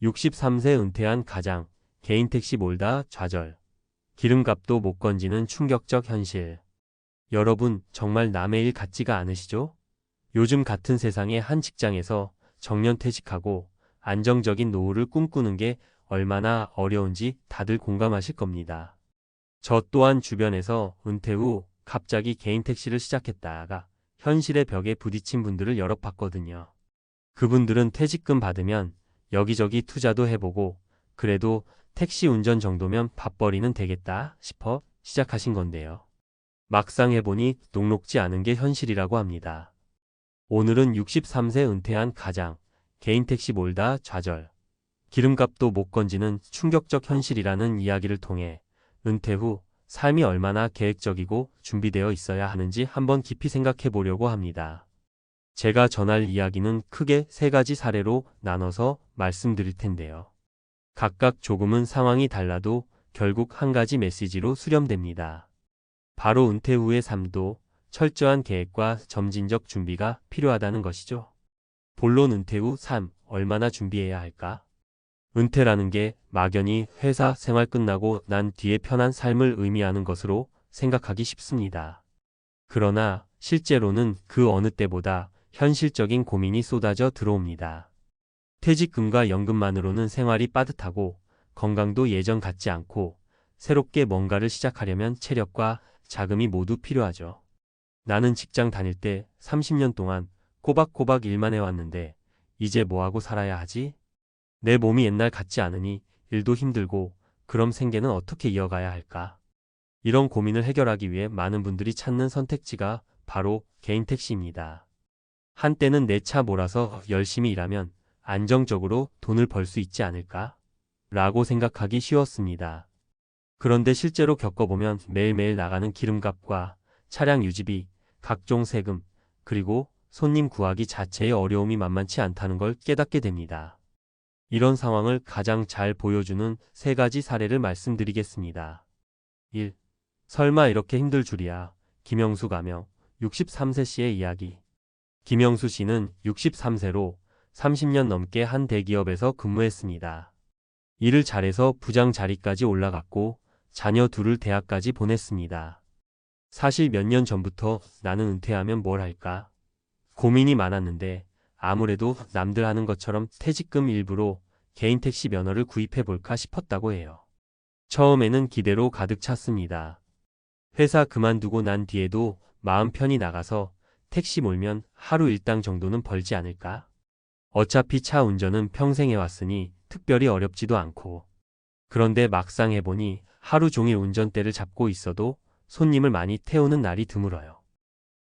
63세 은퇴한 가장, 개인 택시 몰다 좌절. 기름값도 못 건지는 충격적 현실. 여러분, 정말 남의 일 같지가 않으시죠? 요즘 같은 세상에 한 직장에서 정년퇴직하고 안정적인 노후를 꿈꾸는 게 얼마나 어려운지 다들 공감하실 겁니다. 저 또한 주변에서 은퇴 후 갑자기 개인 택시를 시작했다가 현실의 벽에 부딪힌 분들을 여러 봤거든요. 그분들은 퇴직금 받으면 여기저기 투자도 해보고 그래도 택시 운전 정도면 밥벌이는 되겠다 싶어 시작하신 건데요. 막상 해보니 녹록지 않은 게 현실이라고 합니다. 오늘은 63세 은퇴한 가장, 개인 택시 몰다 좌절. 기름값도 못 건지는 충격적 현실이라는 이야기를 통해 은퇴 후 삶이 얼마나 계획적이고 준비되어 있어야 하는지 한번 깊이 생각해 보려고 합니다. 제가 전할 이야기는 크게 세 가지 사례로 나눠서 말씀드릴 텐데요. 각각 조금은 상황이 달라도 결국 한 가지 메시지로 수렴됩니다. 바로 은퇴 후의 삶도 철저한 계획과 점진적 준비가 필요하다는 것이죠. 본론 은퇴 후 삶, 얼마나 준비해야 할까? 은퇴라는 게 막연히 회사 생활 끝나고 난 뒤에 편한 삶을 의미하는 것으로 생각하기 쉽습니다. 그러나 실제로는 그 어느 때보다 현실적인 고민이 쏟아져 들어옵니다. 퇴직금과 연금만으로는 생활이 빠듯하고 건강도 예전 같지 않고 새롭게 뭔가를 시작하려면 체력과 자금이 모두 필요하죠. 나는 직장 다닐 때 30년 동안 꼬박꼬박 일만 해왔는데 이제 뭐하고 살아야 하지? 내 몸이 옛날 같지 않으니 일도 힘들고 그럼 생계는 어떻게 이어가야 할까? 이런 고민을 해결하기 위해 많은 분들이 찾는 선택지가 바로 개인 택시입니다. 한때는 내 차 몰아서 열심히 일하면 안정적으로 돈을 벌 수 있지 않을까? 라고 생각하기 쉬웠습니다. 그런데 실제로 겪어보면 매일매일 나가는 기름값과 차량 유지비, 각종 세금, 그리고 손님 구하기 자체의 어려움이 만만치 않다는 걸 깨닫게 됩니다. 이런 상황을 가장 잘 보여주는 세 가지 사례를 말씀드리겠습니다. 1. 설마 이렇게 힘들 줄이야. 김영수 가명, 63세 씨의 이야기. 김영수 씨는 63세로 30년 넘게 한 대기업에서 근무했습니다. 일을 잘해서 부장 자리까지 올라갔고 자녀 둘을 대학까지 보냈습니다. 사실 몇 년 전부터 나는 은퇴하면 뭘 할까? 고민이 많았는데 아무래도 남들 하는 것처럼 퇴직금 일부로 개인 택시 면허를 구입해 볼까 싶었다고 해요. 처음에는 기대로 가득 찼습니다. 회사 그만두고 난 뒤에도 마음 편히 나가서 택시 몰면 하루 일당 정도는 벌지 않을까? 어차피 차 운전은 평생 해왔으니 특별히 어렵지도 않고. 그런데 막상 해보니 하루 종일 운전대를 잡고 있어도 손님을 많이 태우는 날이 드물어요.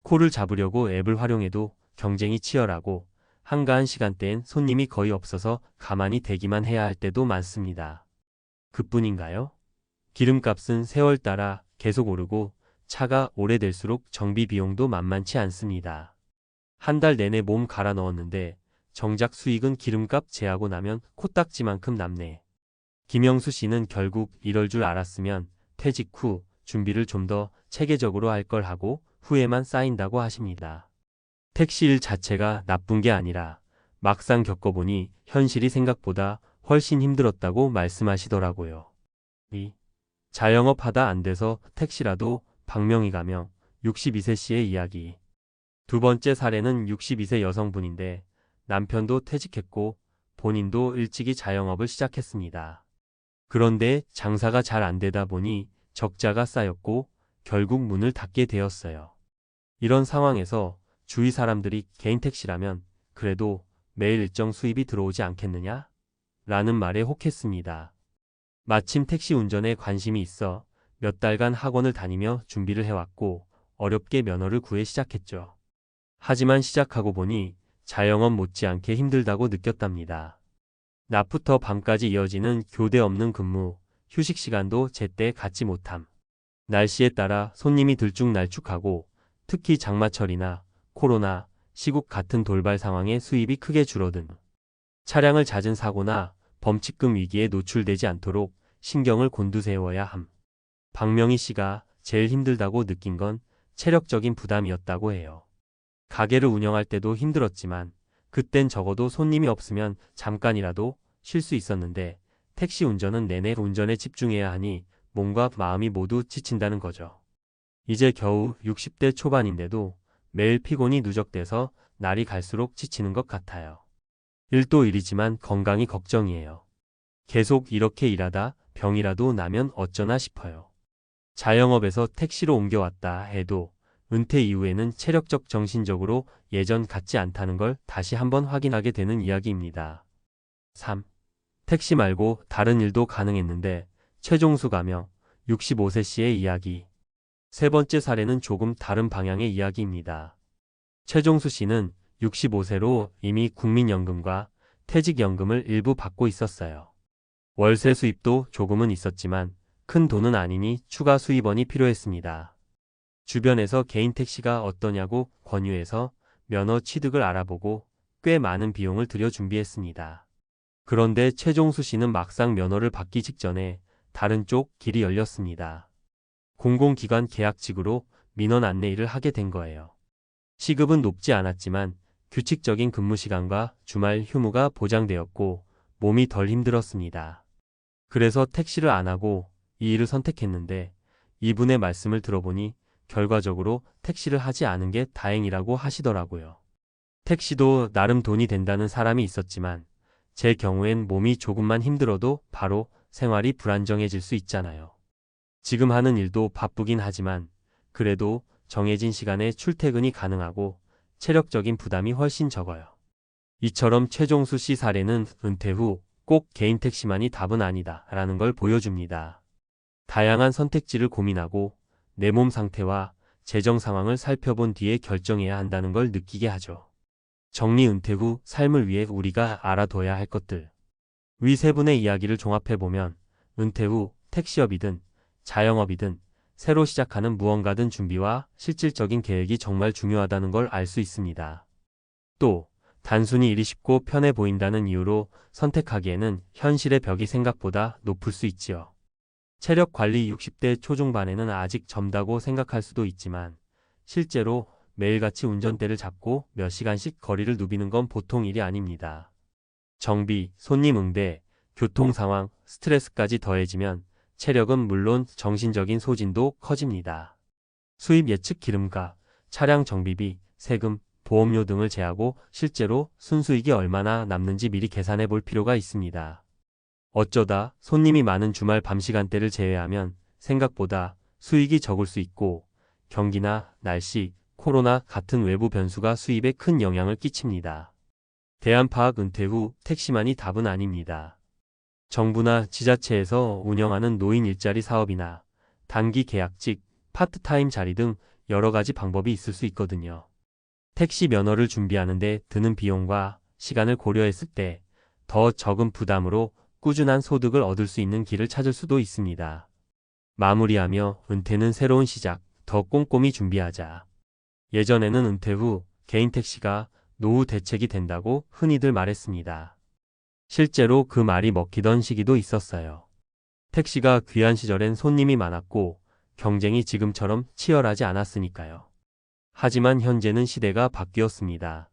코를 잡으려고 앱을 활용해도 경쟁이 치열하고 한가한 시간대엔 손님이 거의 없어서 가만히 대기만 해야 할 때도 많습니다. 그뿐인가요? 기름값은 세월 따라 계속 오르고 차가 오래될수록 정비 비용도 만만치 않습니다. 한 달 내내 몸 갈아 넣었는데 정작 수익은 기름값 제하고 나면 코딱지만큼 남네. 김영수 씨는 결국 이럴 줄 알았으면 퇴직 후 준비를 좀 더 체계적으로 할 걸 하고 후회만 쌓인다고 하십니다. 택시 일 자체가 나쁜 게 아니라 막상 겪어보니 현실이 생각보다 훨씬 힘들었다고 말씀하시더라고요. 2. 자영업 하다 안 돼서 택시라도 박명희 가명 62세 씨의 이야기. 두 번째 사례는 62세 여성분인데 남편도 퇴직했고 본인도 일찍이 자영업을 시작했습니다. 그런데 장사가 잘 안 되다 보니 적자가 쌓였고 결국 문을 닫게 되었어요. 이런 상황에서 주위 사람들이 개인 택시라면 그래도 매일 일정 수입이 들어오지 않겠느냐? 라는 말에 혹했습니다. 마침 택시 운전에 관심이 있어 몇 달간 학원을 다니며 준비를 해왔고 어렵게 면허를 구해 시작했죠. 하지만 시작하고 보니 자영업 못지않게 힘들다고 느꼈답니다. 낮부터 밤까지 이어지는 교대 없는 근무, 휴식 시간도 제때 갖지 못함. 날씨에 따라 손님이 들쭉날쭉하고 특히 장마철이나 코로나, 시국 같은 돌발 상황에 수입이 크게 줄어든. 차량을 잦은 사고나 범칙금 위기에 노출되지 않도록 신경을 곤두세워야 함. 박명희 씨가 제일 힘들다고 느낀 건 체력적인 부담이었다고 해요. 가게를 운영할 때도 힘들었지만 그땐 적어도 손님이 없으면 잠깐이라도 쉴 수 있었는데 택시 운전은 내내 운전에 집중해야 하니 몸과 마음이 모두 지친다는 거죠. 이제 겨우 60대 초반인데도 매일 피곤이 누적돼서 날이 갈수록 지치는 것 같아요. 일도 일이지만 건강이 걱정이에요. 계속 이렇게 일하다 병이라도 나면 어쩌나 싶어요. 자영업에서 택시로 옮겨왔다 해도 은퇴 이후에는 체력적 정신적으로 예전 같지 않다는 걸 다시 한번 확인하게 되는 이야기입니다. 3. 택시 말고 다른 일도 가능했는데 최종수 가명 65세 씨의 이야기. 세 번째 사례는 조금 다른 방향의 이야기입니다. 최종수 씨는 65세로 이미 국민연금과 퇴직연금을 일부 받고 있었어요. 월세 수입도 조금은 있었지만 큰 돈은 아니니 추가 수입원이 필요했습니다. 주변에서 개인 택시가 어떠냐고 권유해서 면허 취득을 알아보고 꽤 많은 비용을 들여 준비했습니다. 그런데 최종수 씨는 막상 면허를 받기 직전에 다른 쪽 길이 열렸습니다. 공공기관 계약직으로 민원 안내 일을 하게 된 거예요. 시급은 높지 않았지만 규칙적인 근무 시간과 주말 휴무가 보장되었고 몸이 덜 힘들었습니다. 그래서 택시를 안 하고 이 일을 선택했는데 이분의 말씀을 들어보니 결과적으로 택시를 하지 않은 게 다행이라고 하시더라고요. 택시도 나름 돈이 된다는 사람이 있었지만 제 경우엔 몸이 조금만 힘들어도 바로 생활이 불안정해질 수 있잖아요. 지금 하는 일도 바쁘긴 하지만 그래도 정해진 시간에 출퇴근이 가능하고 체력적인 부담이 훨씬 적어요. 이처럼 최종수 씨 사례는 은퇴 후 꼭 개인 택시만이 답은 아니다 라는 걸 보여줍니다. 다양한 선택지를 고민하고 내 몸 상태와 재정 상황을 살펴본 뒤에 결정해야 한다는 걸 느끼게 하죠. 정리 은퇴 후 삶을 위해 우리가 알아둬야 할 것들. 위 세 분의 이야기를 종합해보면 은퇴 후 택시업이든 자영업이든 새로 시작하는 무언가든 준비와 실질적인 계획이 정말 중요하다는 걸 알 수 있습니다. 또 단순히 일이 쉽고 편해 보인다는 이유로 선택하기에는 현실의 벽이 생각보다 높을 수 있지요. 체력 관리 60대 초중반에는 아직 젊다고 생각할 수도 있지만 실제로 매일같이 운전대를 잡고 몇 시간씩 거리를 누비는 건 보통 일이 아닙니다. 정비, 손님 응대, 교통 상황, 스트레스까지 더해지면 체력은 물론 정신적인 소진도 커집니다. 수입 예측 기름값, 차량 정비비, 세금, 보험료 등을 제하고 실제로 순수익이 얼마나 남는지 미리 계산해 볼 필요가 있습니다. 어쩌다 손님이 많은 주말 밤 시간대를 제외하면 생각보다 수익이 적을 수 있고 경기나 날씨, 코로나 같은 외부 변수가 수입에 큰 영향을 끼칩니다. 대안파악 은퇴 후 택시만이 답은 아닙니다. 정부나 지자체에서 운영하는 노인 일자리 사업이나 단기 계약직, 파트타임 자리 등 여러 가지 방법이 있을 수 있거든요. 택시 면허를 준비하는데 드는 비용과 시간을 고려했을 때 더 적은 부담으로 꾸준한 소득을 얻을 수 있는 길을 찾을 수도 있습니다. 마무리하며 은퇴는 새로운 시작, 더 꼼꼼히 준비하자. 예전에는 은퇴 후 개인 택시가 노후 대책이 된다고 흔히들 말했습니다. 실제로 그 말이 먹히던 시기도 있었어요. 택시가 귀한 시절엔 손님이 많았고 경쟁이 지금처럼 치열하지 않았으니까요. 하지만 현재는 시대가 바뀌었습니다.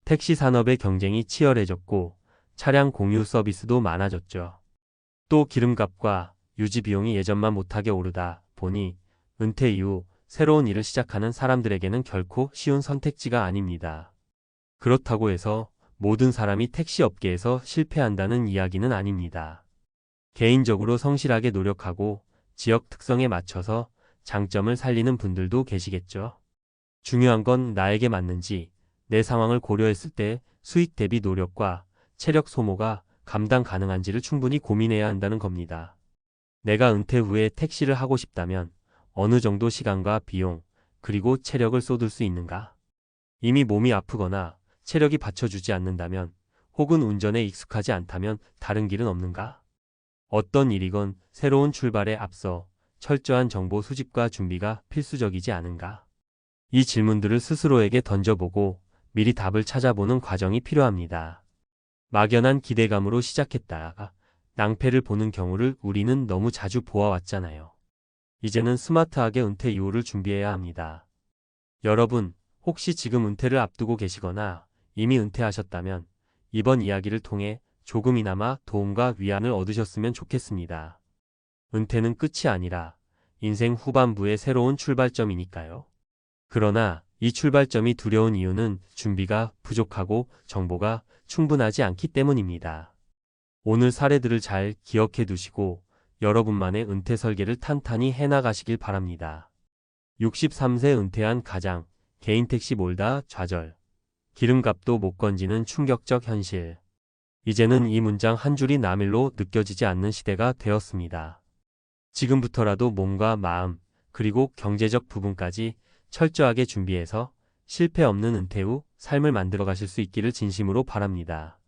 택시 산업의 경쟁이 치열해졌고 차량 공유 서비스도 많아졌죠. 또 기름값과 유지 비용이 예전만 못하게 오르다 보니 은퇴 이후 새로운 일을 시작하는 사람들에게는 결코 쉬운 선택지가 아닙니다. 그렇다고 해서 모든 사람이 택시 업계에서 실패한다는 이야기는 아닙니다. 개인적으로 성실하게 노력하고 지역 특성에 맞춰서 장점을 살리는 분들도 계시겠죠. 중요한 건 나에게 맞는지, 내 상황을 고려했을 때 수익 대비 노력과 체력 소모가 감당 가능한지를 충분히 고민해야 한다는 겁니다. 내가 은퇴 후에 택시를 하고 싶다면 어느 정도 시간과 비용, 그리고 체력을 쏟을 수 있는가? 이미 몸이 아프거나 체력이 받쳐주지 않는다면, 혹은 운전에 익숙하지 않다면 다른 길은 없는가? 어떤 일이건 새로운 출발에 앞서 철저한 정보 수집과 준비가 필수적이지 않은가? 이 질문들을 스스로에게 던져보고 미리 답을 찾아보는 과정이 필요합니다. 막연한 기대감으로 시작했다가 낭패를 보는 경우를 우리는 너무 자주 보아왔잖아요. 이제는 스마트하게 은퇴 이후를 준비해야 합니다. 여러분, 혹시 지금 은퇴를 앞두고 계시거나 이미 은퇴하셨다면 이번 이야기를 통해 조금이나마 도움과 위안을 얻으셨으면 좋겠습니다. 은퇴는 끝이 아니라 인생 후반부의 새로운 출발점이니까요. 그러나 이 출발점이 두려운 이유는 준비가 부족하고 정보가 충분하지 않기 때문입니다. 오늘 사례들을 잘 기억해 두시고 여러분만의 은퇴 설계를 탄탄히 해나가시길 바랍니다. 63세 은퇴한 가장, 개인 택시 몰다 좌절. 기름값도 못 건지는 충격적 현실. 이제는 이 문장 한 줄이 남일로 느껴지지 않는 시대가 되었습니다. 지금부터라도 몸과 마음, 그리고 경제적 부분까지 철저하게 준비해서 실패 없는 은퇴 후 삶을 만들어 가실 수 있기를 진심으로 바랍니다.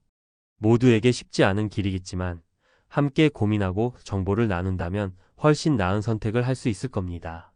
모두에게 쉽지 않은 길이겠지만 함께 고민하고 정보를 나눈다면 훨씬 나은 선택을 할 수 있을 겁니다.